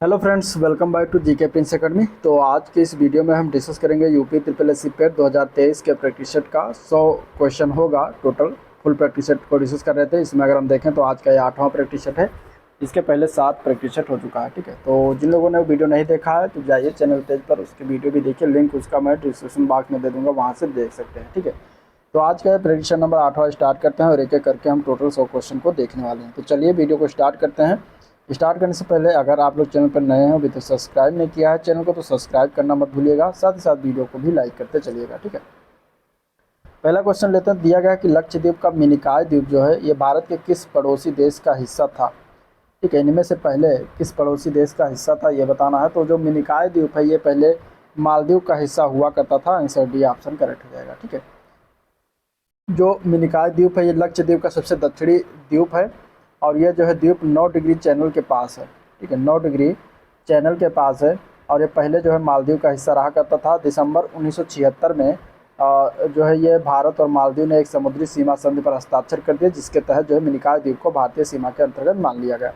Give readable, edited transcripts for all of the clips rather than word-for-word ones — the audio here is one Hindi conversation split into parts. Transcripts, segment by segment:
Hello friends, welcome back to GK Prince academy. तो आज की इस वीडियो में हम डिस्कस करेंगे UP triple S C PET 2023 के प्रैक्टिस सेट का 100 क्वेश्चन होगा। टोटल फुल प्रैक्टिस सेट को डिस्कस कर रहे थे। इसमें अगर हम देखें तो आज का ये 8वां प्रैक्टिस सेट है। इसके पहले 7 प्रैक्टिस सेट हो चुका है। ठीक है, तो जिन लोगों ने वीडियो नहीं देखा है तो जाइए चैनल पेज पर, उसकी वीडियो भी देखिए। लिंक उसका मैं डिस्क्रिप्शन बॉक्स में दे दूँगा, वहाँ से देख सकते हैं। ठीक है, तो आज का प्रैक्टिस सेट नंबर 8वां स्टार्ट करते हैं और एक एक करके हम टोटल 100 क्वेश्चन को देखने वाले हैं। तो चलिए वीडियो को स्टार्ट करते हैं। स्टार्ट करने से पहले अगर आप लोग चैनल पर नए हैं अभी तो सब्सक्राइब नहीं किया है चैनल को, तो सब्सक्राइब करना मत भूलिएगा। साथ ही साथ वीडियो को भी लाइक करते चलिएगा। ठीक है, पहला क्वेश्चन लेते हैं। दिया गया कि लक्षद्वीप का मिनिकॉय द्वीप जो है ये भारत के किस पड़ोसी देश का हिस्सा था। ठीक है, इनमें से पहले किस पड़ोसी देश का हिस्सा था ये बताना है। तो जो मिनिकॉय द्वीप है ये पहले मालदीव का हिस्सा हुआ करता था। आंसर डी ऑप्शन करेक्ट हो जाएगा। ठीक है, जो मिनिकॉय द्वीप है ये लक्षद्वीप का सबसे दक्षिणी द्वीप है और ये जो है द्वीप 9 डिग्री चैनल के पास है। ठीक है, 9 डिग्री चैनल के पास है और ये पहले जो है मालदीव का हिस्सा रहा करता था। दिसंबर 1976 में जो है ये भारत और मालदीव ने एक समुद्री सीमा संधि पर हस्ताक्षर कर दिया, जिसके तहत जो है मिनिकॉय द्वीप को भारतीय सीमा के अंतर्गत मान लिया गया।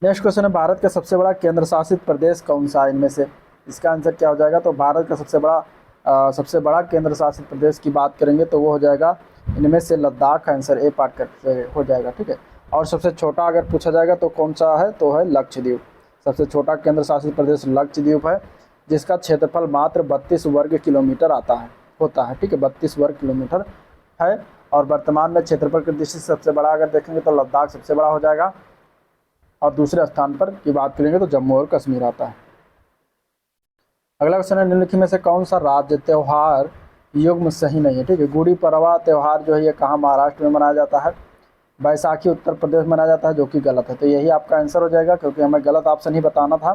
नेक्स्ट क्वेश्चन है, भारत का सबसे बड़ा केंद्र शासित प्रदेश कौन सा है इनमें से। इसका आंसर क्या हो जाएगा। तो भारत का सबसे बड़ा केंद्र शासित प्रदेश की बात करेंगे तो वो हो जाएगा इनमें से लद्दाख। आंसर ए पार्ट कर हो जाएगा। ठीक है, और सबसे छोटा अगर पूछा जाएगा तो कौन सा है, तो है लक्षद्वीप। सबसे छोटा केंद्र शासित प्रदेश लक्षद्वीप है, जिसका क्षेत्रफल मात्र 32 वर्ग किलोमीटर होता है। ठीक है, 32 वर्ग किलोमीटर है और वर्तमान में क्षेत्रफल की दृष्टि से सबसे बड़ा अगर देखेंगे तो लद्दाख सबसे बड़ा हो जाएगा और दूसरे स्थान पर की बात करेंगे तो जम्मू और कश्मीर आता है। अगला क्वेश्चन है, निम्नलिखित में से कौन सा राज्य त्यौहार युग्म सही नहीं है। ठीक है, गुड़ी पड़वा त्यौहार जो है ये कहाँ महाराष्ट्र में मनाया जाता है। बैसाखी उत्तर प्रदेश में मनाया जाता है, जो कि गलत है। तो यही आपका आंसर हो जाएगा, क्योंकि हमें गलत ऑप्शन ही बताना था।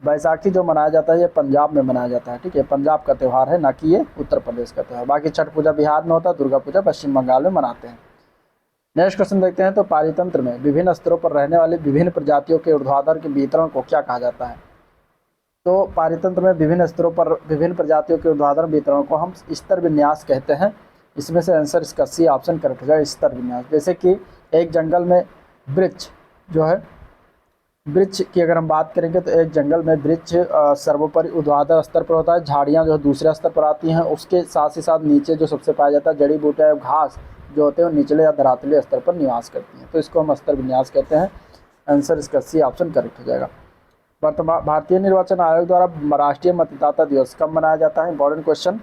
बैसाखी जो मनाया जाता है ये पंजाब में मनाया जाता है। ठीक है, पंजाब का त्यौहार है, ना कि ये उत्तर प्रदेश का त्यौहार। बाकी छठ पूजा बिहार में होता है, दुर्गा पूजा पश्चिम बंगाल में मनाते हैं। नेक्स्ट क्वेश्चन देखते हैं। तो पारितंत्र में विभिन्न स्तरों पर रहने वाली विभिन्न प्रजातियों के ऊर्ध्वाधर के वितरण को क्या कहा जाता है। तो पारितंत्र में विभिन्न स्तरों पर विभिन्न प्रजातियों के ऊर्ध्वाधर वितरण को हम स्तर विन्यास कहते हैं। इसमें से आंसर इसका सी ऑप्शन करेक्ट हो जाएगा, स्तर विन्यास। जैसे कि एक जंगल में वृक्ष जो है, वृक्ष की अगर हम बात करेंगे तो एक जंगल में वृक्ष सर्वोपरि ऊर्ध्वाधर स्तर पर होता है। झाड़ियाँ जो दूसरे स्तर पर आती हैं, उसके साथ ही साथ नीचे जो सबसे पाया जाता है जड़ी बूटियाँ घास जो होते हैं वो निचले या धरातलीय स्तर पर निवास करती हैं। तो इसको हम स्तर विन्यास कहते हैं। आंसर इसका सी ऑप्शन करेक्ट हो जाएगा। वर्तमान भारतीय निर्वाचन आयोग द्वारा राष्ट्रीय मतदाता दिवस कब मनाया जाता है। Important question.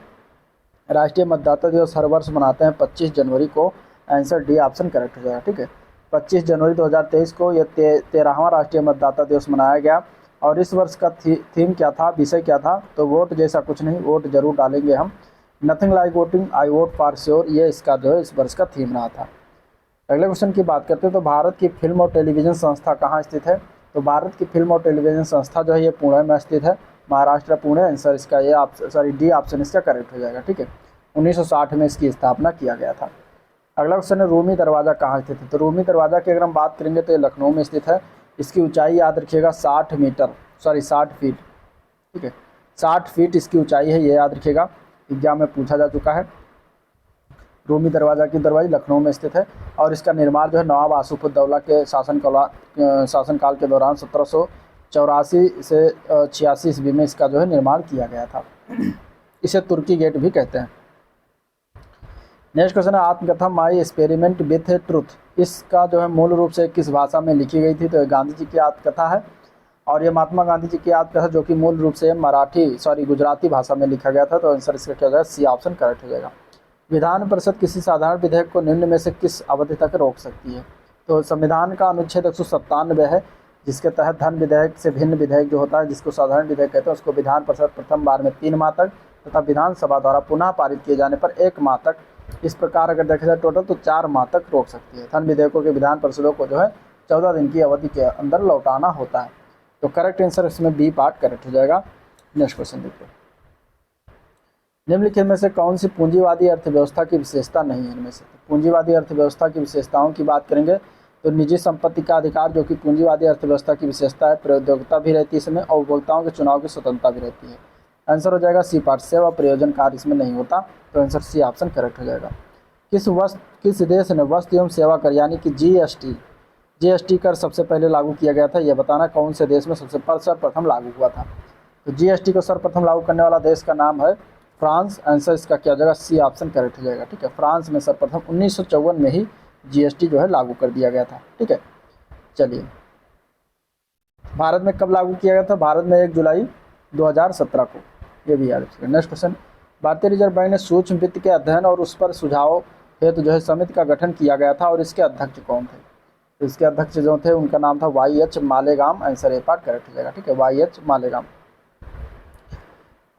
राष्ट्रीय मतदाता दिवस हर वर्ष मनाते हैं 25 जनवरी को। आंसर डी ऑप्शन करेक्ट हो जाएगा। ठीक है, 25 जनवरी 2023 को यह 13वां राष्ट्रीय मतदाता दिवस मनाया गया। और इस वर्ष का थीम क्या था, विषय क्या था। तो वोट जैसा कुछ नहीं, वोट जरूर डालेंगे हम। Nothing like voting, I vote for sure, ये इसका जो है इस वर्ष का थीम रहा था। अगले क्वेश्चन की बात करते हैं। तो भारत की फिल्म और टेलीविज़न संस्था कहाँ स्थित है। तो भारत की फिल्म और टेलीविज़न संस्था जो है ये पुणे में स्थित है, महाराष्ट्र पुणे। आंसर इसका ये डी ऑप्शन इसका करेक्ट हो जाएगा। ठीक है, 1960 में इसकी स्थापना किया गया था। अगला क्वेश्चन है, रूमी दरवाज़ा कहाँ स्थित है। तो रूमी दरवाज़ा की अगर हम बात करेंगे तो ये लखनऊ में स्थित है। इसकी ऊंचाई याद रखिएगा 60 फीट। ठीक है, 60 फीट इसकी ऊंचाई है, ये याद रखिएगा, एग्जाम में पूछा जा चुका है। रूमी दरवाज़ा की दरवाज़ा लखनऊ में स्थित है और इसका निर्माण जो है नवाब आसिफउद्दौला के शासनकाल के दौरान 1784 से 86 ईस्वी में इसका जो है निर्माण किया गया था। इसे तुर्की गेट भी कहते हैं। नेक्स्ट क्वेश्चन है, आत्मकथा माई एक्सपेरिमेंट विथ ट्रुथ, इसका जो है मूल रूप से किस भाषा में लिखी गई थी। तो ये गांधी जी की आत्मकथा है और ये महात्मा गांधी जी की आत्मकथा जो कि मूल रूप से गुजराती भाषा में लिखा गया था। तो आंसर इसका क्या हो जाएगा, सी ऑप्शन करेक्ट हो जाएगा। विधान परिषद किसी साधारण विधेयक को निम्न में से किस अवधि तक रोक सकती है। तो संविधान का अनुच्छेद 197 है, जिसके तहत धन विधेयक से भिन्न विधेयक जो होता है, जिसको साधारण विधेयक कहते हैं, उसको विधान परिषद प्रथम बार में 3 माह तक तथा विधानसभा द्वारा पुनः पारित किए जाने पर 1 माह तक, इस प्रकार अगर देखा जाए टोटल तो 4 माह तक रोक सकती है। धन विधेयकों के विधान परिषदों को जो है 14 दिन की अवधि के अंदर लौटाना होता है। तो करेक्ट आंसर इसमें बी पार्ट करेक्ट हो जाएगा। नेक्स्ट क्वेश्चन देखते हैं। निम्नलिखित में से कौन सी पूंजीवादी अर्थव्यवस्था की विशेषता नहीं है। इनमें से पूंजीवादी अर्थव्यवस्था की विशेषताओं की बात करेंगे तो निजी संपत्ति का अधिकार जो कि पूंजीवादी अर्थव्यवस्था की विशेषता है, प्रौद्योगिकता भी रहती है इसमें और उपभोक्ताओं के चुनाव की स्वतंत्रता भी रहती है। आंसर हो जाएगा सी पार्ट। सेवा प्रयोजन कार्य इसमें नहीं होता। तो आंसर सी ऑप्शन करेक्ट हो जाएगा। किस देश ने वस्तु एवं सेवा कर यानी कि जीएसटी जीएसटी कर सबसे पहले लागू किया गया था, यह बताना कौन से देश में सर्वप्रथम लागू हुआ था। तो जीएसटी को सर्वप्रथम लागू करने वाला देश का नाम है फ्रांस। आंसर इसका क्या हो जाएगा, सी ऑप्शन करेक्ट हो जाएगा। ठीक है, फ्रांस में सर्वप्रथम 1954 में ही जीएसटी जो है लागू कर दिया गया था। ठीक है, चलिए भारत में कब लागू किया गया था, भारत में 1 जुलाई 2017 को, ये भी याद रखिएगा। नेक्स्ट क्वेश्चन, भारतीय रिजर्व बैंक ने सूक्ष्म वित्त के अध्ययन और उस पर सुझाव हेतु जो है समिति का गठन किया गया था और इसके अध्यक्ष कौन थे। तो इसके अध्यक्ष जो थे उनका नाम था Y H. Malegam. Answer A part correct हो जाएगा। ठीक है, वाई.एच. मालेगाम।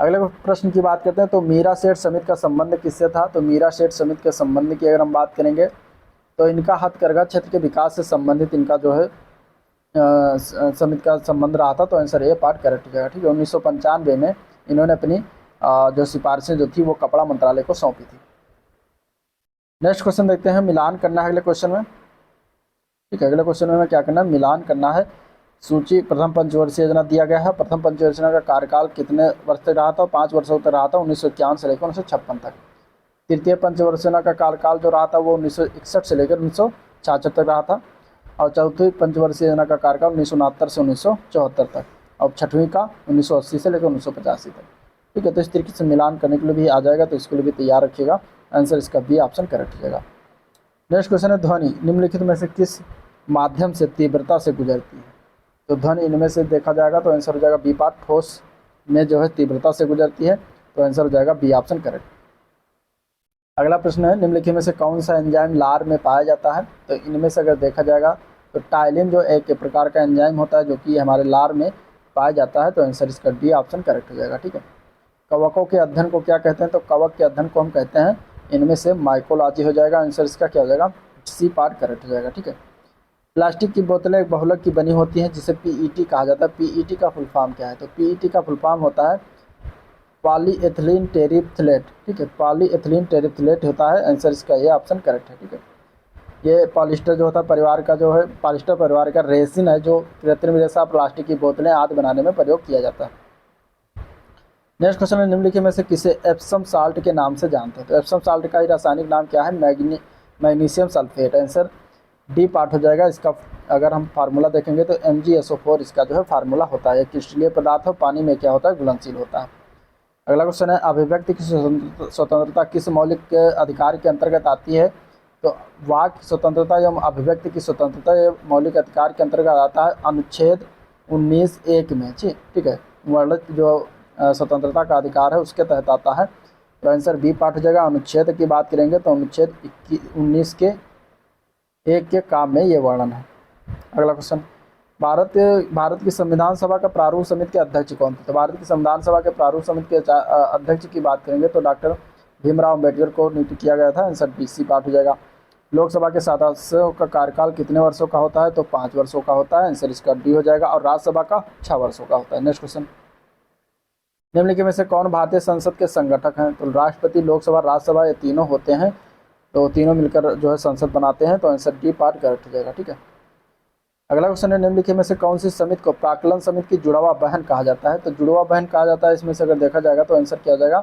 अगले प्रश्न की बात करते हैं, तो मीरा सेठ समिति का संबंध किससे था। तो मीरा सेठ समिति के संबंध की अगर हम बात करेंगे तो इनका हथकरघा क्षेत्र के विकास से संबंधित इनका जो है समिति का संबंध रहा था। तो आंसर ए पार्ट करेक्ट हो जाएगा। ठीक है, 1995 में इन्होंने अपनी जो सिफारिशें जो थी वो कपड़ा मंत्रालय को सौंपी थी। नेक्स्ट क्वेश्चन देखते हैं, मिलान करना है अगले क्वेश्चन में। ठीक है, अगले क्वेश्चन में क्या करना है, मिलान करना है। सूची प्रथम पंचवर्षीय योजना दिया गया है। प्रथम पंचवर्षीय योजना का कार्यकाल कितने वर्ष तक रहा था, 5 वर्षों तक रहा था, 1951 से लेकर 1956 तक। तृतीय पंचवर्षीय योजना का कार्यकाल जो रहा था वो 1961 से लेकर 1966 तक रहा था। और चौथी पंचवर्षीय योजना का कार्यकाल 1969 से 1974 तक। और छठवीं का 1980 से लेकर 1985 तक। ठीक है, तो इस तरीके से मिलान करने के लिए भी आ जाएगा, तो इसके लिए भी तैयार रखिएगा। आंसर इसका बी ऑप्शन करेक्ट हो जाएगा। नेक्स्ट क्वेश्चन है, ध्वनि निम्नलिखित में से किस माध्यम से तीव्रता से गुजरती है। तो ध्वनि इनमें से देखा जाएगा तो आंसर हो जाएगा बी पार्ट, ठोस में जो है तीव्रता से गुजरती है। तो आंसर हो जाएगा बी ऑप्शन करेक्ट। अगला प्रश्न है, निम्नलिखित में से कौन सा एंजाइम लार में पाया जाता है। तो इनमें से अगर देखा जाएगा तो टाइलिन जो एक प्रकार का एंजाइम होता है जो कि हमारे लार में पाया जाता है। तो आंसर इसका डी ऑप्शन करेक्ट हो जाएगा। ठीक है, कवकों के अध्ययन को क्या कहते हैं। तो कवक के अध्ययन को हम कहते हैं इनमें से माइकोलॉजी हो जाएगा। आंसर इसका क्या हो जाएगा, सी पार्ट करेक्ट हो जाएगा। ठीक है, प्लास्टिक की बोतलें एक बहुलक की बनी होती हैं जिसे पीईटी कहा जाता है। पीईटी का फुल फॉर्म क्या है। तो पीईटी का फुल फॉर्म होता है पॉलीएथिलीन टेरिप्थलेट। ठीक है, पॉलीएथिलीन टेरिप्थलेट होता है। आंसर इसका ये ऑप्शन करेक्ट है। ठीक है, ये पॉलिस्टर जो होता है परिवार का जो है पॉलिस्टर परिवार का रेसिन है जो कृत्रिम रेशा प्लास्टिक की बोतलें आदि बनाने में प्रयोग किया जाता है। नेक्स्ट क्वेश्चन है, निम्नलिखित में से किसे एप्सम साल्ट के नाम से जानते हैं। तो एप्सम साल्ट का ही रासायनिक नाम क्या है, magnesium sulphate. Answer D part हो जाएगा। इसका अगर हम फार्मूला देखेंगे तो MgSO4 इसका जो है फार्मूला होता है। क्रिस्टलीय पदार्थ हो, पानी में क्या होता है, घुलनशील होता है। अगला क्वेश्चन है, अभिव्यक्ति की स्वतंत्रता किस मौलिक अधिकार के अंतर्गत आती है। तो वाक स्वतंत्रता एवं अभिव्यक्ति की स्वतंत्रता ये मौलिक अधिकार के अंतर्गत आता है अनुच्छेद 19(1) में। ठीक है, वर्णित जो स्वतंत्रता का अधिकार है उसके तहत आता है। तो आंसर बी पार्ट हो जाएगा। अनुच्छेद की बात करेंगे तो अनुच्छेद 19 के 1 के काम में ये वर्णन है। अगला क्वेश्चन, भारत की संविधान सभा का प्रारूप समिति के अध्यक्ष कौन थे। तो भारत की संविधान सभा के प्रारूप समिति के अध्यक्ष की बात करेंगे तो डॉक्टर भीमराव अम्बेडकर को नियुक्त किया गया था। आंसर बी सी पार्ट हो जाएगा। लोकसभा के सदस्यों का कार्यकाल कितने वर्षों का होता है। तो 5 वर्षों का होता है। आंसर इसका डी हो जाएगा। और राज्यसभा का 6 वर्षों का होता है। नेक्स्ट क्वेश्चन, निम्नलिखित में से कौन भारतीय संसद के संगठक हैं। तो राष्ट्रपति, लोकसभा, राज्यसभा ये तीनों होते हैं। तो तीनों मिलकर जो है संसद बनाते हैं। तो आंसर डी पार्ट करेक्ट हो जाएगा। ठीक है, अगला क्वेश्चन है, निम्नलिखित में से कौन सी समिति को प्राक्कलन समिति की जुड़वा बहन कहा जाता है। तो जुड़वा बहन कहा जाता है इसमें से अगर देखा जाएगा तो आंसर क्या हो जाएगा,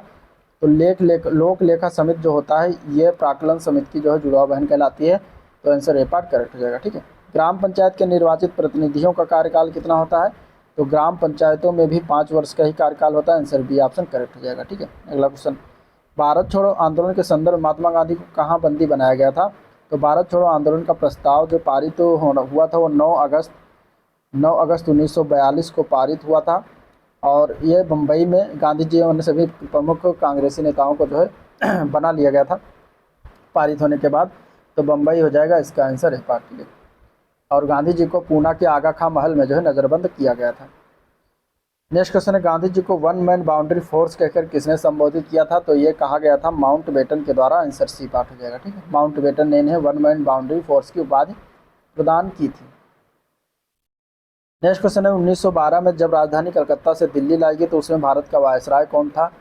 तो लोक लेखा समिति जो होता है ये प्राक्कलन समिति की जो है जुड़वा बहन कहलाती है। तो आंसर ए पार्ट करेक्ट हो जाएगा। ठीक है, ग्राम पंचायत के निर्वाचित प्रतिनिधियों का कार्यकाल कितना होता है। तो ग्राम पंचायतों में भी 5 वर्ष का ही कार्यकाल होता है। आंसर बी ऑप्शन करेक्ट हो जाएगा। ठीक है, अगला क्वेश्चन, भारत छोड़ो आंदोलन के संदर्भ महात्मा गांधी को कहाँ बंदी बनाया गया था। तो भारत छोड़ो आंदोलन का प्रस्ताव जो पारित हुआ था वो 9 अगस्त 1942 को पारित हुआ था। और ये बम्बई में गांधी जी और सभी प्रमुख कांग्रेसी नेताओं को जो है बना लिया गया था पारित होने के बाद। तो बम्बई हो जाएगा इसका आंसर है पार्ट के लिए। और गांधी जी को पूना के आगा खां महल में जो है नज़रबंद किया गया था। नेक्स्ट क्वेश्चन है, गांधी जी को वन मैन बाउंड्री फोर्स कहकर किसने संबोधित किया था। तो ये कहा गया था माउंट बेटन के द्वारा। आंसर सी पार्ट हो जाएगा। ठीक है, माउंट बेटन ने इन्हें वन मैन बाउंड्री फोर्स की उपाधि प्रदान की थी। नेक्स्ट क्वेश्चन है, 1912 में जब राजधानी कलकत्ता से दिल्ली लाई गई तो उसमें भारत का वायसराय कौन था।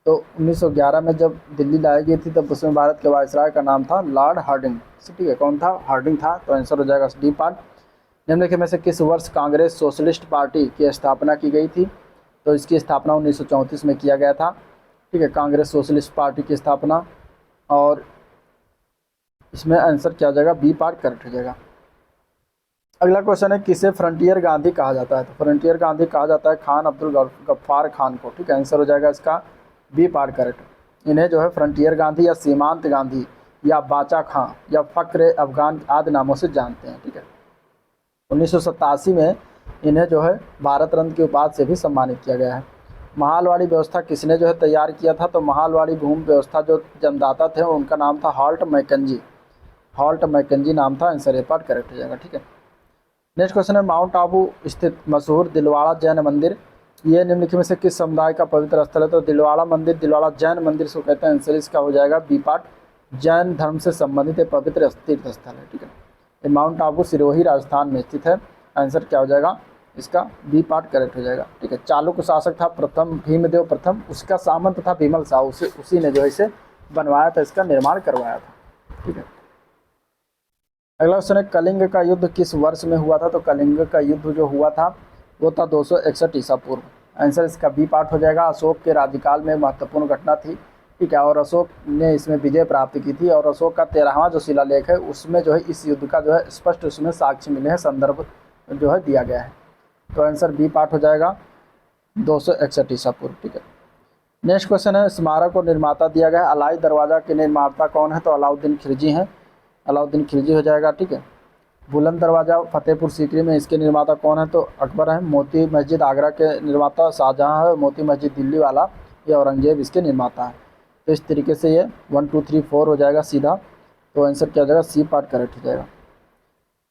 तो 1911 में जब दिल्ली लाई गई थी तब उसमें भारत के वायसराय का नाम था लॉर्ड हार्डिंग। ठीक है, कौन था, हार्डिंग था। तो आंसर हो जाएगा डी पार्ट। निम्नलिखित में से किस वर्ष कांग्रेस सोशलिस्ट पार्टी की स्थापना की गई थी। तो इसकी स्थापना 1934 में किया गया था। ठीक है, कांग्रेस सोशलिस्ट पार्टी की स्थापना। और इसमें आंसर क्या हो जाएगा, बी पार्ट करेक्ट हो जाएगा। अगला क्वेश्चन है किसे फ्रंटियर गांधी कहा जाता है? तो फ्रंटियर गांधी कहा जाता है खान अब्दुल गफ्फार खान को। ठीक है, आंसर हो जाएगा इसका बी पार्ट करेक्ट। इन्हें जो है फ्रंटियर गांधी या सीमांत गांधी या बाचा खां या फ़क्र अफगान आदि नामों से जानते हैं। ठीक है, 1987 में इन्हें जो है भारत रत्न की उपाधि से भी सम्मानित किया गया है। महालवाड़ी व्यवस्था किसने जो है तैयार किया था? तो महालवाड़ी भूमि व्यवस्था जो जन्मदाता थे उनका नाम था हॉल्ट मैकेंजी। हॉल्ट मैकेंजी नाम था। आंसर ए पार्ट करेक्ट हो जाएगा। ठीक है, नेक्स्ट क्वेश्चन है माउंट आबू स्थित मशहूर दिलवाड़ा जैन मंदिर ये निम्नलिखित में से किस समुदाय का पवित्र स्थल है? तो दिलवाड़ा मंदिर दिलवाड़ा जैन मंदिर से कहते हैं। आंसर इसका हो जाएगा बी पार्ट। जैन धर्म से संबंधित एक पवित्र तीर्थ स्थल है। ठीक है, ये माउंट आबू सिरोही राजस्थान में स्थित है। आंसर क्या हो जाएगा इसका बी पार्ट करेक्ट हो जाएगा। ठीक है, चालुक्य शासक था प्रथम भीमदेव प्रथम, उसका सामंत था विमल शाह, उसी ने जो है इसे बनवाया था, इसका निर्माण करवाया था। ठीक है, अगला क्वेश्चन है कलिंग का युद्ध किस वर्ष में हुआ था? तो कलिंग का युद्ध जो हुआ था वो था 261 ईसा पूर्व। आंसर इसका बी पार्ट हो जाएगा। अशोक के राज्यकाल में महत्वपूर्ण घटना थी। ठीक है, और अशोक ने इसमें विजय प्राप्त की थी और अशोक का 13वां जो शिलालेख है उसमें जो है इस युद्ध का जो है स्पष्ट उसमें साक्ष्य मिले हैं, संदर्भ जो है दिया गया है। तो आंसर बी पार्ट हो जाएगा 261 ईसा पूर्व। ठीक है, नेक्स्ट क्वेश्चन है स्मारक और निर्माता दिया गया है। अलाई दरवाज़ा के निर्माता कौन है? तो अलाउद्दीन खिलजी हैं। अलाउद्दीन खिलजी हो जाएगा। ठीक है, बुलंद दरवाज़ा फतेहपुर सीकरी में इसके निर्माता कौन है? तो अकबर है। मोती मस्जिद आगरा के निर्माता शाहजहाँ है। मोती मस्जिद दिल्ली वाला ये औरंगजेब इसके निर्माता है। तो इस तरीके से ये 1 2 3 4 हो जाएगा सीधा। तो आंसर क्या हो जाएगा सी पार्ट करेक्ट हो जाएगा।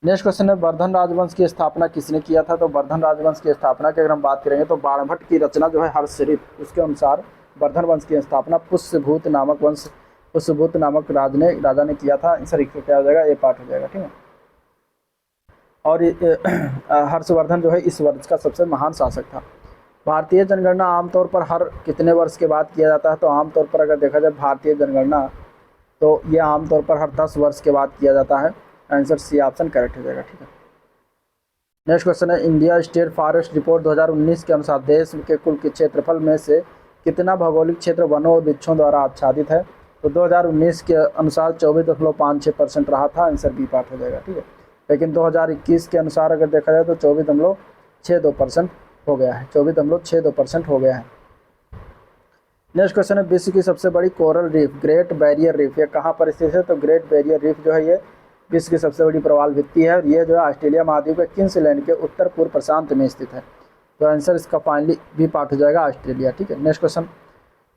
नेक्स्ट क्वेश्चन है वर्धन राजवंश की स्थापना किसने किया था? तो वर्धन राजवंश की स्थापना की अगर हम बात करेंगे तो बाणभट्ट की रचना जो है हर्षचरित उसके अनुसार वर्धन वंश की स्थापना पुष्यभूत नामक राजा ने किया था। आंसर क्या हो जाएगा ए पार्ट हो जाएगा। ठीक है, और हर्षवर्धन जो है इस वर्ष का सबसे महान शासक था। भारतीय जनगणना आमतौर पर हर कितने वर्ष के बाद किया जाता है? तो आमतौर पर अगर देखा जाए भारतीय जनगणना तो ये आमतौर पर हर 10 वर्ष के बाद किया जाता है। आंसर सी ऑप्शन करेक्ट हो जाएगा। ठीक है, नेक्स्ट क्वेश्चन है इंडिया स्टेट फॉरेस्ट रिपोर्ट 2019 के अनुसार देश के कुल के क्षेत्रफल में से कितना भौगोलिक क्षेत्र वनों और वृक्षों द्वारा आच्छादित है? तो 2019 के अनुसार 24.56% रहा था। आंसर बी पार्ट हो जाएगा। ठीक है, लेकिन 2021 के अनुसार अगर देखा जाए तो 24.62% हो गया है। 24.62% हो गया है। नेक्स्ट क्वेश्चन है विश्व की सबसे बड़ी coral reef great barrier reef ये कहाँ पर स्थित है? तो ग्रेट बैरियर रीफ जो है ये विश्व की सबसे बड़ी प्रवाल भित्ति है और ये जो है ऑस्ट्रेलिया महाद्वीप के क्वींसलैंड के उत्तर पूर्व प्रशांत में स्थित है। तो आंसर इसका फाइनली बी पार्ट हो जाएगा ऑस्ट्रेलिया। ठीक है, नेक्स्ट क्वेश्चन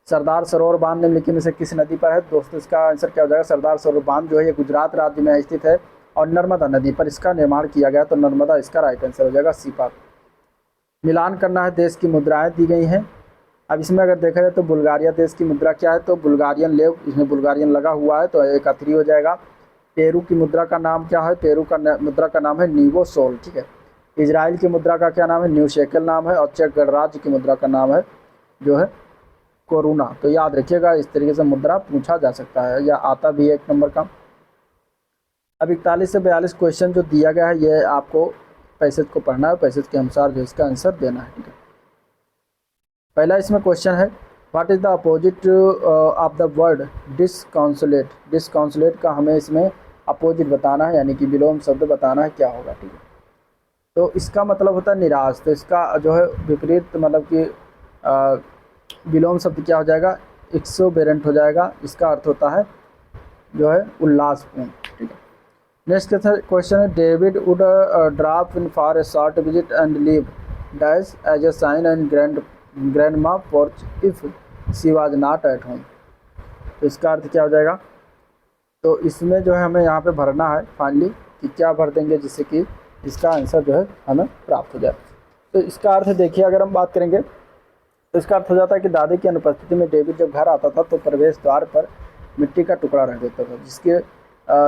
सरदार सरोवर बांध निम्नलिखित में से किस नदी पर है? दोस्तों इसका आंसर क्या हो जाएगा सरदार सरोवर बांध जो है ये गुजरात राज्य में स्थित है और नर्मदा नदी पर इसका निर्माण किया गया। तो नर्मदा इसका राइट आंसर हो जाएगा सी पार्ट। मिलान करना है देश की मुद्राएं दी गई हैं। अब इसमें अगर देखा जाए तो बुल्गारिया देश की मुद्रा क्या है? तो बुल्गारियन लेव, इसमें बुल्गारियन लगा हुआ है तो एक अथरी हो जाएगा। पेरू की मुद्रा का नाम क्या है? पेरू का मुद्रा का नाम है नीवो सोल। ठीक है, इजराइल की मुद्रा का क्या नाम है? न्यू शेकल नाम है और चेक गणराज्य की मुद्रा का नाम है जो है कोरोना। तो याद रखिएगा इस तरीके से मुद्रा पूछा जा सकता है या आता भी है 1 नंबर का। अब 41 से 42 क्वेश्चन जो दिया गया है ये आपको पैसेज को पढ़ना है, पैसेज के अनुसार जो इसका आंसर देना है। ठीक है, पहला इसमें क्वेश्चन है what is the opposite of the word disconsolate? Disconsolate का हमें इसमें अपोजिट बताना है यानी कि विलोम शब्द बताना है, क्या होगा। ठीक है, तो इसका मतलब होता है निराश। तो इसका जो है विपरीत मतलब कि विलोम शब्द क्या हो जाएगा? एक्सोबेरेंट हो जाएगा। इसका अर्थ होता है जो है उल्लासपूर्ण। ठीक है, नेक्स्ट क्वेश्चन है David Wood drop in for a short visit and leave dash as a sign and grandma porch if she was not at home. तो इसका अर्थ क्या हो जाएगा? तो इसमें जो है हमें यहाँ पे भरना है फाइनली कि क्या भर देंगे जिससे कि इसका आंसर जो है हमें प्राप्त हो जाए। तो इसका अर्थ देखिए अगर हम बात करेंगे तो इसका अर्थ हो जाता है कि दादी की अनुपस्थिति में डेविड जब घर आता था तो प्रवेश द्वार पर मिट्टी का टुकड़ा रख देता था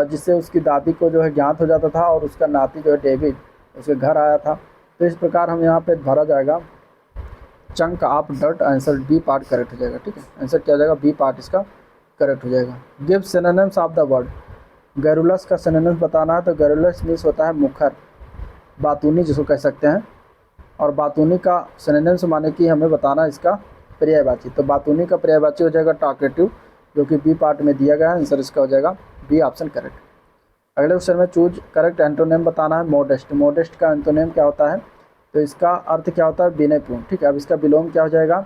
जिससे उसकी दादी को जो है ज्ञात हो जाता था और उसका नाती जो है डेविड उसके घर आया था। तो इस प्रकार हम यहाँ पे भरा जाएगा chunk of dirt. Answer B part correct हो जाएगा। ठीक है, आंसर क्या हो जाएगा? बी पार्ट इसका करेक्ट हो जाएगा। Give synonyms of the word garrulous का सिनोनिम्स बताना है। तो गैरुलस मीन्स होता है मुखर, बातूनी जिसको कह सकते हैं, और बातूनी का सिनोनिम्स माने कि हमें बताना है इसका पर्यायवाची। तो बातूनी का पर्यायवाची हो जाएगा टॉकेटिव जो कि बी पार्ट में दिया गया है। आंसर इसका हो जाएगा बी ऑप्शन करेक्ट। अगले क्वेश्चन में चूज करेक्ट एंटोनिम बताना है। मॉडेस्ट, मॉडेस्ट का एंटोनिम क्या होता है? तो इसका अर्थ क्या होता है? विनयपूर्ण। ठीक है, अब इसका विलोम क्या हो जाएगा?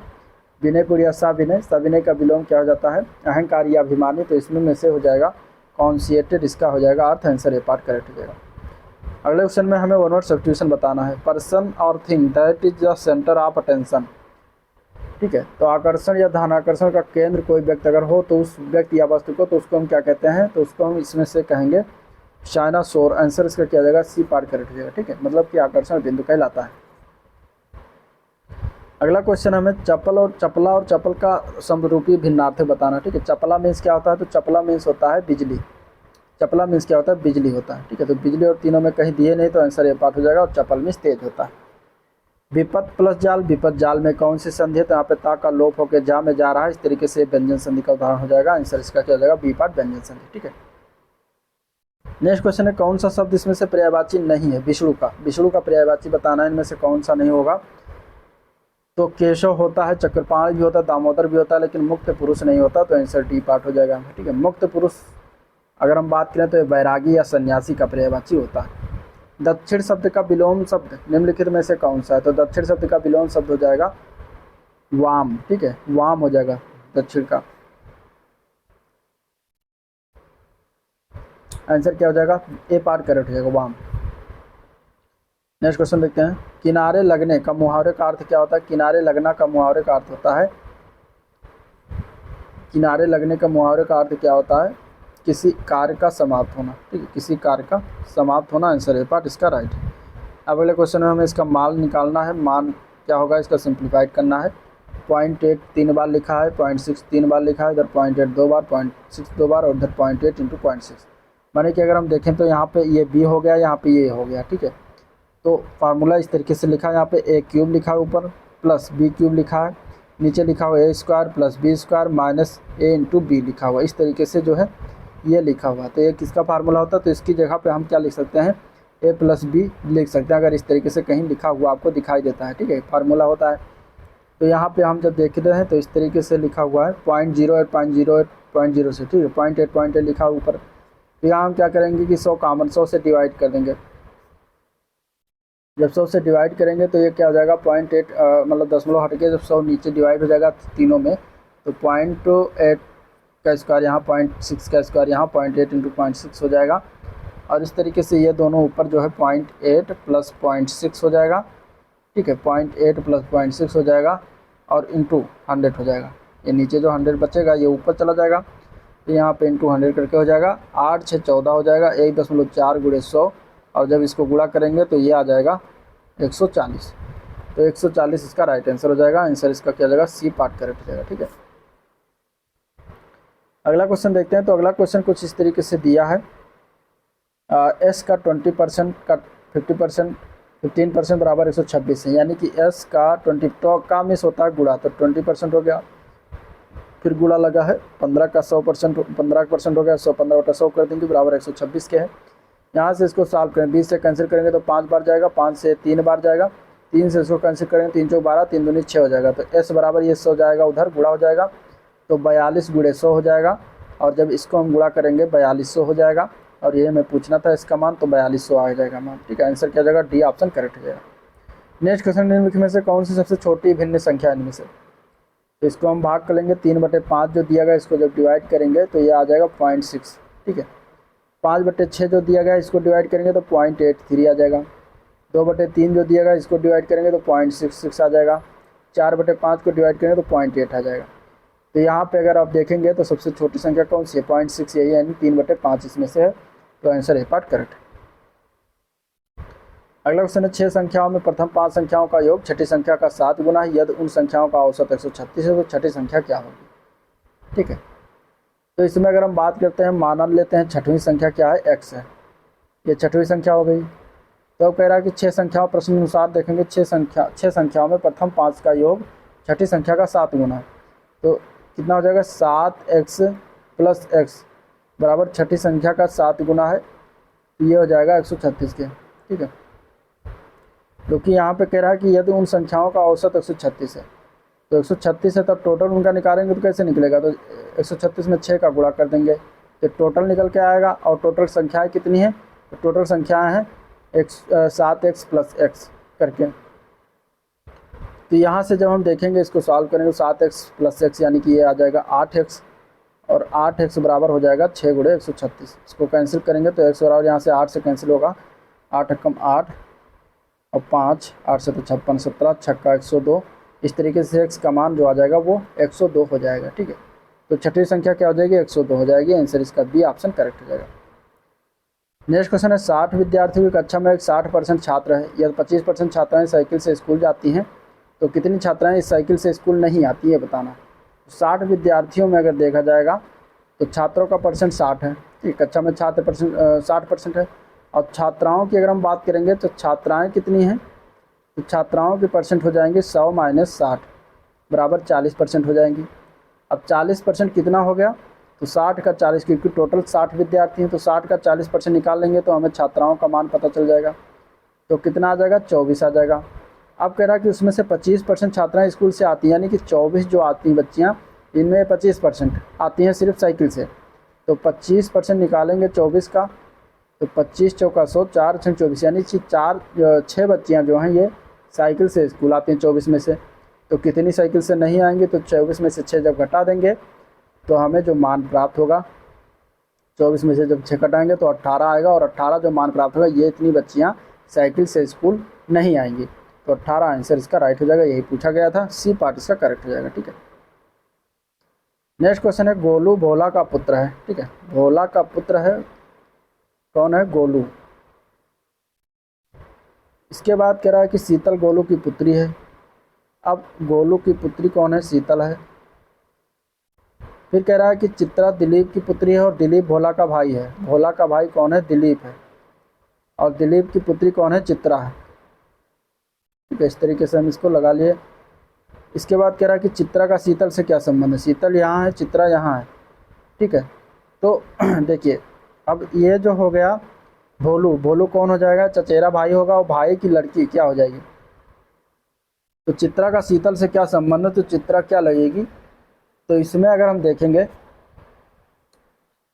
विनयपूर्ण या सविनय। सविनय का विलोम क्या हो जाता है? अहंकारी या अभिमानी। तो इसमें में से हो जाएगा कॉन्सिएटेड, इसका हो जाएगा अर्थ। आंसर ए पार्ट करेक्ट हो जाएगा। अगले क्वेश्चन में हमें वन वर्ड सब्स्टिट्यूशन बताना है। पर्सन और thing that is the centre of attention. ठीक है, तो आकर्षण या ध्यानाकर्षण का केंद्र कोई व्यक्ति अगर हो तो उस व्यक्ति या वस्तु को, तो उसको हम क्या कहते हैं? तो उसको हम इसमें से कहेंगे डायनासोर। आंसर इसका क्या जाएगा? सी पार्ट करेक्ट हो जाएगा। ठीक है, मतलब कि आकर्षण बिंदु कहलाता है। अगला क्वेश्चन हमें चप्पल और चप्पल का समरूपी भिन्नार्थ बताना। ठीक है, चपला मीन्स क्या होता है? तो चपला मीन्स होता है बिजली। चपला मीन्स क्या होता है? बिजली होता है। ठीक है, तो बिजली और तीनों में कहीं दिए नहीं, तो आंसर ए पार्ट हो जाएगा। और चपल मीन्स तेज होता है। विपत प्लस जाल, विपत जाल में कौन सी संधि है? तो यहाँ पे ता का लोप होकर जा में जा रहा है, इस तरीके से व्यंजन संधि का उदाहरण हो जाएगा। आंसर इसका क्या हो जाएगा? बी पार्ट व्यंजन संधि। ठीक है, नेक्स्ट क्वेश्चन है कौन सा शब्द इसमें से पर्यायवाची नहीं है? विष्णु का, विष्णु का पर्यायवाची बताना है। इनमें से कौन सा नहीं होगा? तो केशव होता है, चक्रपाणी भी होता है, दामोदर भी होता है, लेकिन मुक्त पुरुष नहीं होता। तो आंसर डी पार्ट हो जाएगा। ठीक है, मुक्त पुरुष अगर हम बात करें तो वैरागी या सन्यासी का पर्यायवाची होता है। दक्षिण शब्द का विलोम शब्द निम्नलिखित में से कौन सा है? तो दक्षिण शब्द का विलोम शब्द हो जाएगा वाम। ठीक है, वाम हो जाएगा दक्षिण का। आंसर क्या हो जाएगा? ए पार्ट करेक्ट हो जाएगा, वाम। नेक्स्ट क्वेश्चन देखते हैं। किनारे लगने का मुहावरे का अर्थ क्या होता है? किनारे लगना का मुहावरे का अर्थ होता है, किनारे लगने का मुहावरे का अर्थ क्या होता है? किसी कार्य का समाप्त होना। ठीक है, किसी कार्य का समाप्त होना। आंसर ए पार्ट इसका राइट है। अब अगले क्वेश्चन में हमें इसका मान निकालना है। मान क्या होगा? इसका सिंप्लीफाइड करना है। 0.8 3 बार लिखा है, 0.6 3 बार लिखा है, इधर 0.8 2 बार, 0.6 2 बार, और इधर 0.8 इंटू 0.6। माने कि अगर हम देखें तो यहाँ पे ये बी हो गया, यहाँ पे ये हो गया। ठीक है, तो फार्मूला इस तरीके से लिखा है। यहाँ पे ए क्यूब लिखा है ऊपर, प्लस बी क्यूब लिखा है, नीचे लिखा हुआ A square plus B square minus A into B लिखा हुआ। इस तरीके से जो है ये लिखा हुआ। तो ये किसका फार्मूला होता है? तो इसकी जगह पे हम क्या लिख सकते हैं? ए प्लस बी लिख सकते हैं, अगर इस तरीके से कहीं लिखा हुआ आपको दिखाई देता है। ठीक है, फार्मूला होता है। तो यहाँ पे हम जब देख रहे हैं तो इस तरीके से लिखा हुआ है 0.08 0.08 0.0 से। ठीक है, 0.8 लिखा ऊपर। तो यहाँ हम क्या करेंगे कि 100 कॉमन 100 से डिवाइड कर देंगे। जब 100 से डिवाइड करेंगे तो ये क्या हो जाएगा? 0.8 मतलब दशमलव हट के जब 100 नीचे डिवाइड हो जाएगा तीनों में, तो 0.8 का स्क्वायर यहाँ, 0.6 का स्क्वायर यहाँ, 0.8 इंटू 0.6 हो जाएगा। और इस तरीके से ये दोनों ऊपर जो है 0.8 प्लस 0.6 हो जाएगा। ठीक है, 0.8 प्लस 0.6 हो जाएगा और इंटू 100 हो जाएगा। ये नीचे जो 100 बचेगा ये ऊपर चला जाएगा, तो यहाँ पे इंटू 100 करके हो जाएगा। 8 6 14 हो जाएगा, 1.4 गुणे 100, और जब इसको गुणा करेंगे तो ये आ जाएगा 140। तो 140 इसका राइट आंसर हो जाएगा। आंसर इसका क्या हो जाएगा? सी पार्ट करेक्ट हो जाएगा। ठीक है, अगला क्वेश्चन देखते हैं। तो अगला क्वेश्चन कुछ इस तरीके से दिया है। एस का 20% का 50% 15% बराबर 126 है, यानी कि एस का 20 तो का मिस होता है गुणा, तो 20% हो गया, फिर गुणा लगा है 15 का 15% हो गया, 115 बटा 100 कर देंगे बराबर 126 के है। यहाँ से इसको सॉल्व करें, 20 से कैंसिल करेंगे तो 5 बार जाएगा, 5 से 3 बार जाएगा, 3 से इसको कैंसिल करेंगे 3 चौक 12, 3 दूनी 6 हो जाएगा। तो एस बराबर ये 100 जाएगा उधर, गुणा हो जाएगा, तो 42 गुणे 100 हो जाएगा। और जब इसको हम गुणा करेंगे 4200 हो जाएगा, और ये हमें पूछना था इसका मान, तो 4200 आ जाएगा मान। ठीक है, आंसर क्या हो जाएगा? डी ऑप्शन करेक्ट हो जाएगा। नेक्स्ट क्वेश्चन, निम्नलिखित में से कौन सी सबसे छोटी भिन्न संख्या है इनमें से? तो इसको हम भाग कर लेंगे, 3/5 जो दिया गया इसको जब डिवाइड करेंगे तो ये आ जाएगा 0.6। ठीक है, 5/6 जो दिया गया इसको डिवाइड करेंगे तो 0.83 आ जाएगा। 2/3 जो दिया गया इसको डिवाइड करेंगे तो 0.66 आ जाएगा। 4/5 को डिवाइड करेंगे तो 0.8 आ जाएगा। तो यहाँ पे अगर आप देखेंगे तो सबसे छोटी संख्या कौन सी है? 0.6 यही है, यानी 3/5 इसमें से है। तो आंसर है पार्ट करेक्ट। अगला क्वेश्चन है 6 संख्याओं में प्रथम 5 संख्याओं का योग छठी संख्या का 7 गुना है, यदि उन संख्याओं का औसत 136 है तो छठी संख्या क्या होगी? ठीक है, तो इसमें अगर हम बात करते हैं, मान लेते हैं छठवीं संख्या क्या है? x है, ये छठवीं संख्या हो गई। तो कह रहा है कि 6 संख्याओं, प्रश्न अनुसार देखेंगे 6 संख्याओं में प्रथम 5 का योग छठी संख्या का 7 गुना है, तो कितना हो जाएगा? 7x प्लस x बराबर छठी संख्या का 7 गुना है, तो ये हो जाएगा 136 के। ठीक है, क्योंकि यहाँ पे कह रहा है कि यदि उन संख्याओं का औसत 136 है, तो 136 है, तब टोटल उनका निकालेंगे तो कैसे निकलेगा? तो 136 में 6 का गुणा कर देंगे तो टोटल निकल के आएगा। और टोटल संख्याएं कितनी है, तो टोटल संख्याएं हैं 7x + x करके। तो यहाँ से जब हम देखेंगे इसको सॉल्व करेंगे 7x + x यानी कि ये आ जाएगा 8x, और 8x बराबर हो जाएगा 6 × 136। इसको कैंसिल करेंगे तो x बराबर यहाँ से 8 से कैंसिल होगा, 8 × 8 और 5, 8 से तो 56, 17, छक्का 102। इस तरीके से x का मान जो आ जाएगा वो 102 हो जाएगा। ठीक है, तो छठी संख्या क्या हो जाएगी, 102 हो जाएगी। आंसर इसका बी ऑप्शन करेक्ट हो जाएगा। नेक्स्ट क्वेश्चन है 60 विद्यार्थियों की कक्षा में एक 60% छात्र है, यदि 25% छात्राएं साइकिल से स्कूल जाती हैं तो कितनी छात्राएं इस साइकिल से स्कूल नहीं आती है बताना। 60 विद्यार्थियों में अगर देखा जाएगा तो छात्रों का परसेंट 60 है, ठीक, कक्षा में छात्र 60% है। और छात्राओं की अगर हम बात करेंगे तो छात्राएं कितनी हैं, तो छात्राओं के परसेंट हो जाएंगे 100 - 60 बराबर 40% हो जाएंगी। अब 40% कितना हो गया, तो 60 का 40, क्योंकि टोटल 60 विद्यार्थी हैं तो 60 का 40% निकाल लेंगे तो हमें छात्राओं का मान पता चल जाएगा। तो कितना आ जाएगा, 24 आ जाएगा। अब कह रहा है कि उसमें से 25% छात्राएं स्कूल से आती हैं, यानी कि 24 जो आती हैं बच्चियाँ, इनमें 25% आती हैं सिर्फ साइकिल से। तो 25% निकालेंगे 24 का, तो 25 चौका 100, 4 × 24 यानी कि 6 बच्चियाँ जो हैं ये साइकिल से स्कूल आती हैं 24 में से। तो कितनी साइकिल से नहीं आएंगी, तो 24 में से 6 जब घटा देंगे तो हमें जो मान प्राप्त होगा, 24 में से जब 6 घटाएंगे तो 18 आएगा, और 18 जो मान प्राप्त होगा ये इतनी बच्चियाँ साइकिल से स्कूल नहीं आएंगी। तो 18 आंसर इसका राइट हो जाएगा, यही पूछा गया था, सी पार्ट इसका करेक्ट हो जाएगा। ठीक है, नेक्स्ट क्वेश्चन है गोलू भोला का पुत्र है। ठीक है, भोला का पुत्र है, कौन है, गोलू। इसके बाद कह रहा है कि शीतल गोलू की पुत्री है। अब गोलू की पुत्री कौन है, शीतल है। फिर कह रहा है कि चित्रा दिलीप की पुत्री है और दिलीप भोला का भाई है। भोला का भाई कौन है, दिलीप है, और दिलीप की पुत्री कौन है, चित्रा है। ठीक है, इस तरीके से हम इसको लगा लिए। इसके बाद कह रहा है कि चित्रा का शीतल से क्या संबंध है, शीतल यहाँ है, चित्रा यहाँ है। ठीक है, तो देखिए अब ये जो हो गया भोलू, भोलू कौन हो जाएगा, चचेरा भाई होगा, और भाई की लड़की क्या हो जाएगी। तो चित्रा का शीतल से क्या संबंध है, तो चित्रा क्या लगेगी, तो इसमें अगर हम देखेंगे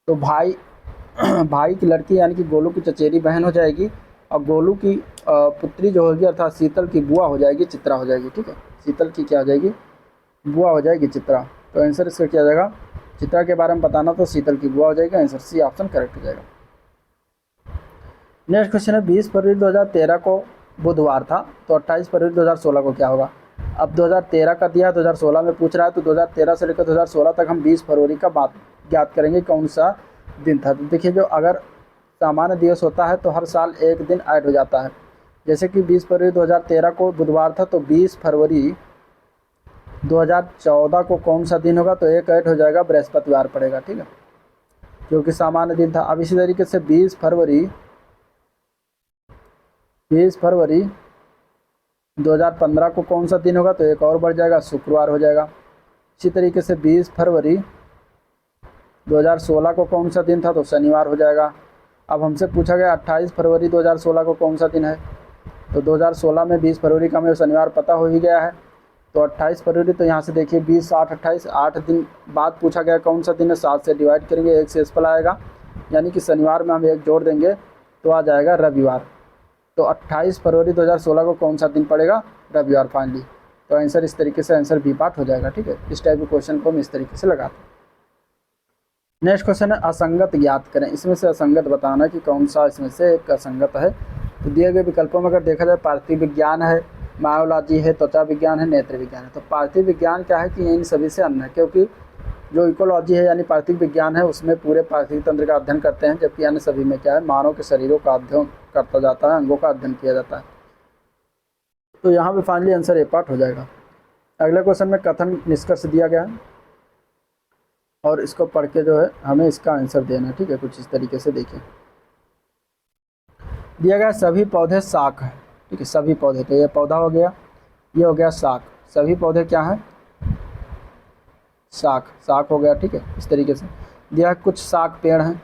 तो भाई की लड़की यानी कि गोलू की चचेरी बहन हो जाएगी, और गोलू की पुत्री जो होगी अर्थात शीतल की बुआ हो जाएगी, चित्रा हो जाएगी। ठीक है, शीतल की क्या हो जाएगी, बुआ हो जाएगी, चित्रा। तो आंसर इसका क्या हो जाएगा, चित्रा के बारे में बताना तो शीतल की बुआ हो जाएगी। आंसर सी ऑप्शन करेक्ट हो जाएगा। नेक्स्ट क्वेश्चन है 20 फरवरी 2013 को बुधवार था, तो 28 फरवरी 2016 को क्या होगा। अब 2013 का दिया, 2016 में पूछ रहा है, तो 2013 से लेकर 2016 तक हम 20 फरवरी का बात ज्ञात करेंगे कौन सा दिन था। तो देखिए जो अगर सामान्य दिवस होता है तो हर साल एक दिन ऐड हो जाता है। जैसे कि 20 फरवरी 2013 को बुधवार था, तो 20 फरवरी 2014 को कौन सा दिन होगा, तो एक ऐड हो जाएगा, बृहस्पतिवार पड़ेगा। ठीक है, जो कि सामान्य दिन था। अब इसी तरीके से 20 फरवरी 2015 को कौन सा दिन होगा, तो एक और बढ़ जाएगा, शुक्रवार हो जाएगा। इसी तरीके से 20 फरवरी 2016 को कौन सा दिन था, तो शनिवार हो जाएगा। अब हमसे पूछा गया 28 फरवरी 2016 को कौन सा दिन है, तो 2016 में 20 फरवरी का हमें शनिवार पता हो ही गया है। तो 28 फरवरी, तो यहाँ से देखिए 20, 8, 28, 8 दिन बाद पूछा गया कौन सा दिन है, 7 से डिवाइड करेंगे, 1 से एसफल आएगा, यानी कि शनिवार में हम 1 जोड़ देंगे तो आ जाएगा रविवार। तो 28 फरवरी 2016 को कौन सा दिन पड़ेगा, रविवार फाइनली। तो आंसर इस तरीके से आंसर बी पार्ट हो जाएगा। ठीक है, इस टाइप के क्वेश्चन को हम इस तरीके से लगाते हैं। नेक्स्ट क्वेश्चन है असंगत ज्ञात करें। इसमें से असंगत बताना कि कौन सा इसमें से एक असंगत है। तो दिए गए विकल्पों में अगर देखा जाए पार्थिव विज्ञान है, बायोलॉजी है, त्वचा विज्ञान है, नेत्र विज्ञान है। तो पार्थिव विज्ञान क्या है कि इन सभी से अन्य है, क्योंकि जो इकोलॉजी है यानी पार्थिव विज्ञान है उसमें पूरे पार्थिव तंत्र का अध्ययन करते हैं, जबकि अन्य सभी में क्या है, मानव के शरीरों का अध्ययन करता जाता है, अंगों का अध्ययन किया जाता है। तो यहाँ पे फाइनली आंसर ए पार्ट हो जाएगा। अगले क्वेश्चन में कथन निष्कर्ष दिया गया है और इसको पढ़ के जो है हमें इसका आंसर देना है। ठीक है, कुछ इस तरीके से देखिए दिया गया सभी पौधे शाक है। ठीक है, सभी पौधे, तो ये पौधा हो गया, ये हो गया शाक, सभी पौधे क्या है, शाक, शाक हो गया। ठीक है, इस तरीके से दिया है कुछ शाक पेड़ हैं,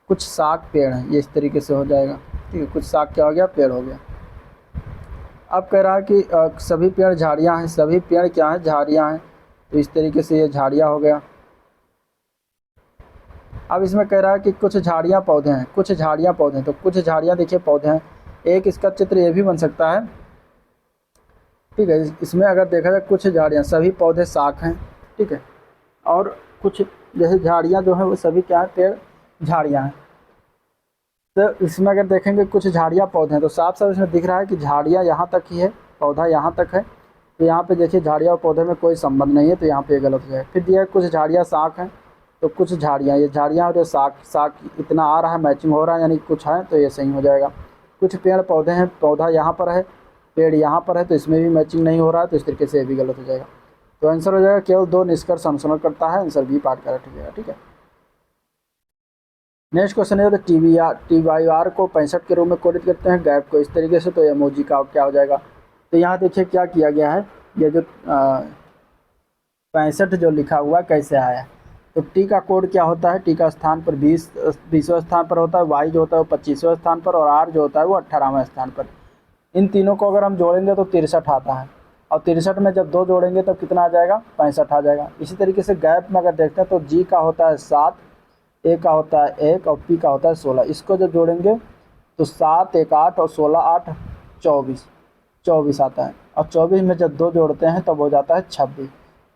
कुछ शाक पेड़ हैं, ये इस तरीके से हो जाएगा। ठीक है, कुछ शाक क्या हो गया, पेड़ हो गया। अब कह रहा है कि सभी पेड़ झाड़ियाँ हैं, सभी पेड़ क्या हैं, झाड़ियाँ हैं, तो इस तरीके से ये झाड़ियाँ हो गया। अब इसमें कह रहा है कि कुछ झाड़ियाँ पौधे हैं, कुछ झाड़ियाँ पौधे हैं, तो कुछ झाड़ियाँ देखिए पौधे हैं। एक इसका चित्र ये भी बन सकता है, ठीक है। इसमें अगर देखा जाए कुछ झाड़ियाँ, सभी पौधे शाख हैं, ठीक है। और कुछ जैसे झाड़ियाँ जो हैं वो सभी क्या है, पेड़ झाड़ियाँ हैं। तो इसमें अगर देखेंगे कुछ झाड़ियाँ पौधे हैं, तो साफ साफ इसमें दिख रहा है कि झाड़ियाँ यहाँ तक ही है, पौधा यहाँ तक है। तो यहाँ पे देखिए झाड़ियाँ और पौधे में कोई संबंध नहीं है, तो यहाँ पे ये गलत हो जाएगा। फिर दिया है कुछ झाड़ियाँ शाख हैं, तो कुछ झाड़ियाँ, ये झाड़ियाँ और ये शाख इतना आ रहा है, मैचिंग हो रहा है, यानी कुछ है, तो ये सही हो जाएगा। कुछ पेड़ पौधे हैं, पौधा यहाँ पर है, पेड़ यहाँ पर है, तो इसमें भी मैचिंग नहीं हो रहा है, तो इस तरीके से ये भी गलत हो जाएगा। तो आंसर हो जाएगा केवल 2 निष्कर्ष अनुसरण करता है, आंसर बी पार्ट करेक्ट हो जाएगा, ठीक है। नेक्स्ट क्वेश्चन है, तो TYR को 65 के रूप में कोडित करते हैं, गैप को इस तरीके से, तो इमोजी का क्या हो जाएगा। तो यहाँ देखिए क्या किया गया है, ये जो 65 जो लिखा हुआ कैसे आया। तो टी का कोड क्या होता है, टी का स्थान पर 20वें स्थान पर होता है, वाई जो होता है वो 25वें स्थान पर, और आर जो होता है वो 18वें स्थान पर। इन तीनों को अगर हम जोड़ेंगे तो 63 आता है, और 63 में जब 2 जोड़ेंगे तो कितना आ जाएगा, 65 आ जाएगा। इसी तरीके से गैप में अगर देखते हैं तो जी का होता है 7, ए का होता है 1 और पी का होता है 16। इसको जब जोड़ेंगे तो 7 1 8 और 16 8 24 आता है, और 24 में जब 2 जोड़ते हैं तब हो जाता है 26।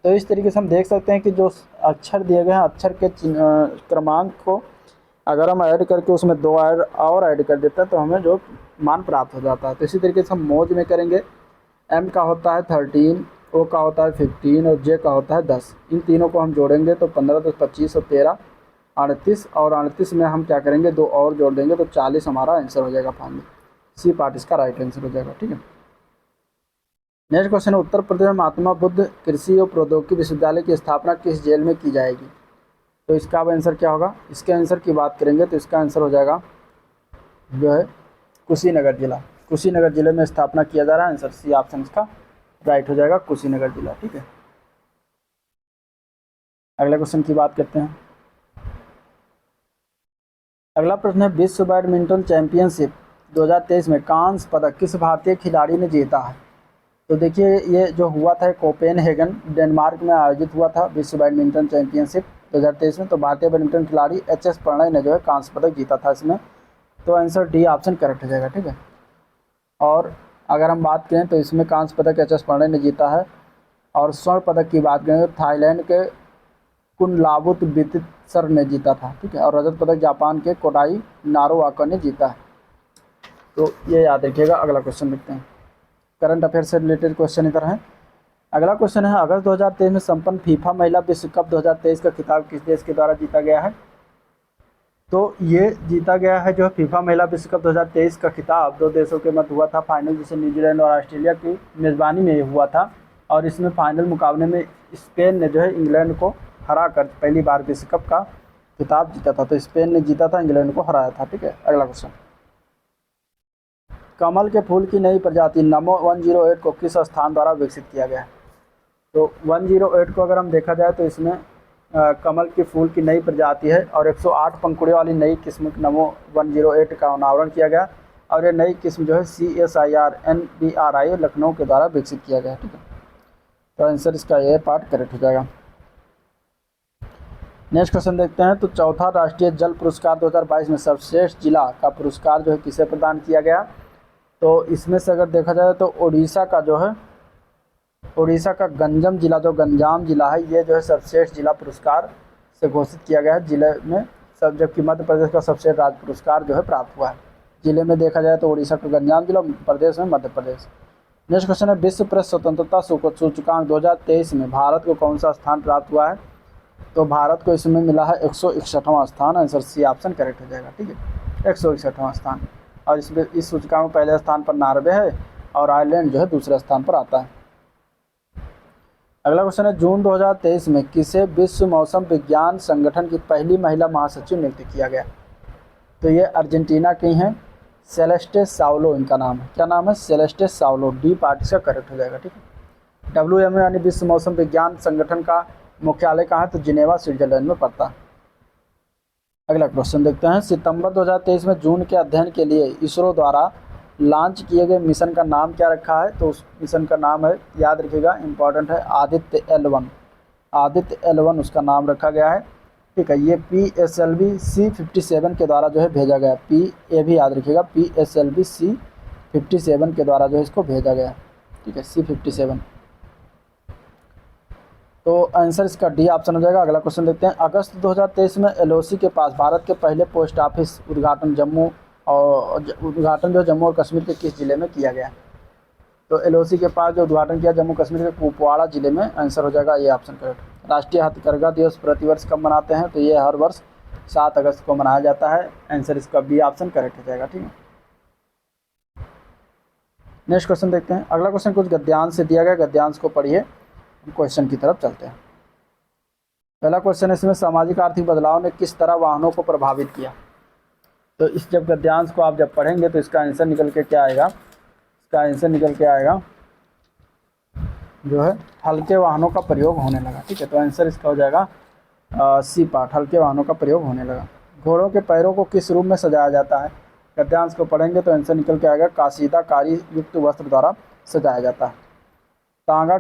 तो इस तरीके से हम देख सकते हैं कि जो अक्षर दिए गए हैं, अक्षर के क्रमांक को अगर हम ऐड करके उसमें 2 और ऐड कर देते हैं तो हमें जो मान प्राप्त हो जाता है। तो इसी तरीके से हम मौज में करेंगे, एम का होता है 13, ओ का होता है 15 और जे का होता है 10। इन तीनों को हम जोड़ेंगे तो 15 तो 25 और 13 38, और 38 में हम क्या करेंगे 2 और जोड़ देंगे तो 40 हमारा आंसर हो जाएगा फाइनली। सी पार्ट इसका राइट आंसर हो जाएगा, ठीक है। नेक्स्ट क्वेश्चन है, उत्तर प्रदेश में महात्मा बुद्ध कृषि और प्रौद्योगिकी विश्वविद्यालय की स्थापना किस जेल में की जाएगी। तो इसका अब आंसर क्या होगा, इसके आंसर की बात करेंगे तो इसका आंसर हो जाएगा जो है कुशीनगर जिला। कुशीनगर जिले में स्थापना किया जा रहा है, आंसर सी ऑप्शन इसका राइट हो जाएगा, कुशीनगर जिला, ठीक है। अगला क्वेश्चन की बात करते हैं। अगला प्रश्न है, विश्व बैडमिंटन चैंपियनशिप 2023 में कांस्य पदक किस भारतीय खिलाड़ी ने जीता है। तो देखिए ये जो हुआ था कोपेनहेगन डेनमार्क में आयोजित हुआ था विश्व बैडमिंटन चैंपियनशिप 2023 में। तो भारतीय बैडमिंटन खिलाड़ी HS प्रणय ने जो है कांस्य पदक जीता था इसमें, तो आंसर डी ऑप्शन करेक्ट हो जाएगा, ठीक है। और अगर हम बात करें तो इसमें कांस्य पदक HS प्रणय ने जीता है, और स्वर्ण पदक की बात करें तो थाईलैंड के कुनलावुत बितिसर ने जीता था, ठीक है। और रजत पदक जापान के कोडाई नारोवाका ने जीता है, तो ये याद रखिएगा। अगला क्वेश्चन देखते हैं, करंट अफेयर से रिलेटेड क्वेश्चन इधर है। अगला क्वेश्चन है, अगस्त 2023 में संपन्न फीफा महिला विश्व कप 2023 का खिताब किस देश के द्वारा जीता गया है। तो ये जीता गया है जो फीफा महिला विश्व कप 2023 का खिताब 2 देशों के मध्य हुआ था फाइनल, जिसे न्यूजीलैंड और ऑस्ट्रेलिया की मेज़बानी में हुआ था। और इसमें फाइनल मुकाबले में स्पेन ने जो है इंग्लैंड को हरा कर पहली बार विश्व कप का खिताब जीता था। तो स्पेन ने जीता था, इंग्लैंड को हराया था, ठीक है। अगला क्वेश्चन, कमल के फूल की नई प्रजाति नमो 108 को किस स्थान द्वारा विकसित किया गया है। तो 108 को अगर हम देखा जाए तो इसमें कमल के फूल की नई प्रजाति है, और 108 पंखुड़ियों वाली नई किस्म नमो 108 का अनावरण किया गया, और ये नई किस्म जो है CSIR NBRI लखनऊ के द्वारा विकसित किया गया, ठीक है। तो आंसर इसका ये पार्ट करेक्ट हो जाएगा। नेक्स्ट क्वेश्चन देखते हैं, तो चौथा राष्ट्रीय जल पुरस्कार 2022 में सर्वश्रेष्ठ जिला का पुरस्कार जो है किसे प्रदान किया गया। तो इसमें से अगर देखा जाए तो उड़ीसा का जो है, उड़ीसा का गंजम जिला, जो गंजाम जिला है, ये जो है सर्वश्रेष्ठ जिला पुरस्कार से घोषित किया गया है जिले में सब, जबकि मध्य प्रदेश का सर्वश्रेष्ठ राज्य पुरस्कार जो है प्राप्त हुआ है। जिले में देखा जाए तो उड़ीसा का गंजाम जिला, प्रदेश में मध्य प्रदेश। नेक्स्ट क्वेश्चन है, विश्व प्रेस स्वतंत्रता सूचकांक 2023 में भारत को कौन सा स्थान प्राप्त हुआ है। तो भारत को इसमें मिला है 161वां स्थान, आंसर सी ऑप्शन करेक्ट हो जाएगा, ठीक है, 161वां स्थान। और इसमें इस सूचकांक में पहले स्थान पर नॉर्वे है, और आयरलैंड जो है दूसरे स्थान पर आता है। अगला क्वेश्चन है, जून 2023 में किसे विश्व मौसम विज्ञान संगठन की पहली महिला महासचिव नियुक्त किया गया। तो ये अर्जेंटीना की हैं, सेलेस्टे साउलो इनका नाम है। क्या नाम है, सेलेस्टे साउलो, डी पार्ट इसका करेक्ट हो जाएगा, ठीक है। WMO यानी विश्व मौसम विज्ञान संगठन का मुख्यालय कहाँ है, तो जिनेवा स्विट्जरलैंड में पड़ता है। अगला क्वेश्चन देखते हैं, सितंबर 2023 में जून के अध्ययन के लिए इसरो द्वारा लॉन्च किए गए मिशन का नाम क्या रखा है। तो उस मिशन का नाम है, याद रखिएगा, इंपॉर्टेंट है, आदित्य L1। आदित्य L1 उसका नाम रखा गया है। ठीक है। ये PSLV C57 के द्वारा जो है भेजा गया, ये भी याद रखिएगा, PSLV C57 के द्वारा जो है इसको भेजा गया, ठीक है, C57। तो आंसर इसका डी ऑप्शन हो जाएगा। अगला क्वेश्चन देखते हैं। अगस्त 2023 में LOC के पास भारत के पहले पोस्ट ऑफिस उद्घाटन जो जम्मू और कश्मीर के किस जिले में किया गया? तो LOC के पास जो उद्घाटन किया जम्मू कश्मीर के कुपवाड़ा जिले में। आंसर हो जाएगा ये ऑप्शन करेक्ट। राष्ट्रीय हथकरघा दिवस प्रतिवर्ष कब मनाते हैं? तो ये हर वर्ष 7 अगस्त को मनाया जाता है। आंसर इसका बी ऑप्शन करेक्ट हो जाएगा, ठीक है। नेक्स्ट क्वेश्चन देखते हैं। अगला क्वेश्चन कुछ गद्यांश से दिया गया, गद्यांश को पढ़िए, क्वेश्चन की तरफ चलते हैं। पहला क्वेश्चन है, इसमें सामाजिक आर्थिक बदलाव ने किस तरह वाहनों को प्रभावित किया? तो इस जब गद्यांश को आप जब पढ़ेंगे तो इसका आंसर निकल के क्या आएगा? इसका आंसर निकल के आएगा जो है हल्के वाहनों का प्रयोग होने लगा, ठीक है। तो आंसर इसका हो जाएगा सी पार्ट, हल्के वाहनों का प्रयोग होने लगा। घोड़ों के पैरों को किस रूप में सजाया जाता है? गद्यांश को पढ़ेंगे तो आंसर निकल के आएगा काशीदाकारी युक्त वस्त्र द्वारा सजाया जाता है। तांगा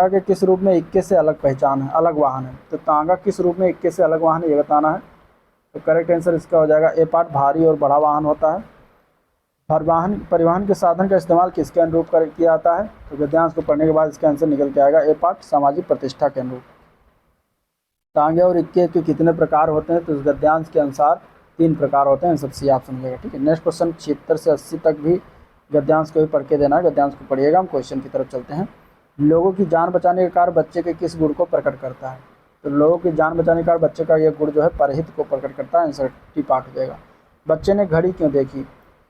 के किस रूप में इक्के से अलग पहचान है, अलग वाहन है? तो तांगा किस रूप में इक्के से अलग वाहन है, ये बताना है। तो करेक्ट आंसर इसका हो जाएगा ए पार्ट, भारी और बड़ा वाहन होता है। परिवहन के साधन का इस्तेमाल किसके अनुरूप किया जाता है? तो गद्यांश को पढ़ने के बाद इसका आंसर निकल के आएगा ए पार्ट, सामाजिक प्रतिष्ठा के अनुरूप। तांगे और इक्के के कितने प्रकार होते हैं? तो इस गद्यांश के अनुसार 3 प्रकार होते हैं। सब सी ऑप्शन हो जाएगा, ठीक है। नेक्स्ट क्वेश्चन 76 से 80 तक भी गद्यांश को ही पढ़ के देना है। गद्यांश को पढ़िएगा। हम क्वेश्चन की तरफ चलते हैं। लोगों की जान बचाने का कार्य बच्चे के किस गुण को प्रकट करता है? तो लोगों की जान बचाने का कार्य बच्चे का यह गुण जो है परहित को प्रकट करता है। आंसर टी पार्ट हो जाएगा। बच्चे ने घड़ी क्यों देखी?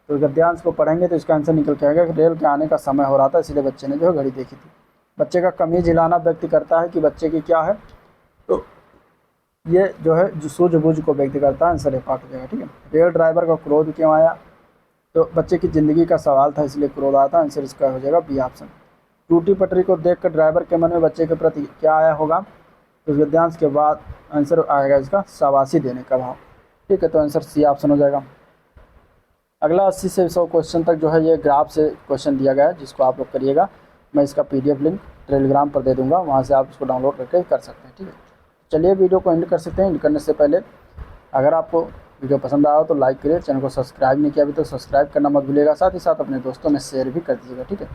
तो गद्यांश को पढ़ेंगे तो इसका आंसर निकल के आएगा कि रेल के आने का समय हो रहा था, इसलिए बच्चे ने जो है घड़ी देखी थी। बच्चे का कमीज हिलाना व्यक्त करता है कि बच्चे की क्या है? तो ये जो है सूझबूझ को व्यक्त करता है। आंसर ए पार्ट हो जाएगा, ठीक है। रेल ड्राइवर का क्रोध क्यों आया? तो बच्चे की ज़िंदगी का सवाल था, इसलिए क्रोध आया था। आंसर इसका हो जाएगा बी ऑप्शन। टूटी पटरी को देखकर ड्राइवर के मन में बच्चे के प्रति क्या आया होगा? तो गद्यांश के बाद आंसर आएगा इसका शाबाशी देने का भाव, ठीक है। तो आंसर सी ऑप्शन हो जाएगा। अगला 80 से 100 क्वेश्चन तक जो है ये ग्राफ से क्वेश्चन दिया गया है, जिसको आप लोग करिएगा। मैं इसका PDF लिंक टेलीग्राम पर दे दूँगा, वहाँ से आप इसको डाउनलोड करके कर सकते हैं, ठीक है। चलिए वीडियो को एंड कर सकते हैं। एंड करने से पहले अगर आपको वीडियो पसंद आया हो तो लाइक करिए, चैनल को सब्सक्राइब नहीं किया अभी तो सब्सक्राइब करना मत भूलिएगा, साथ ही साथ अपने दोस्तों में शेयर भी कर दीजिएगा, ठीक है।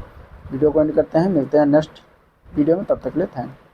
वीडियो को एंड करते हैं, मिलते हैं नेक्स्ट वीडियो में, तब तक के लिए थैंक यू।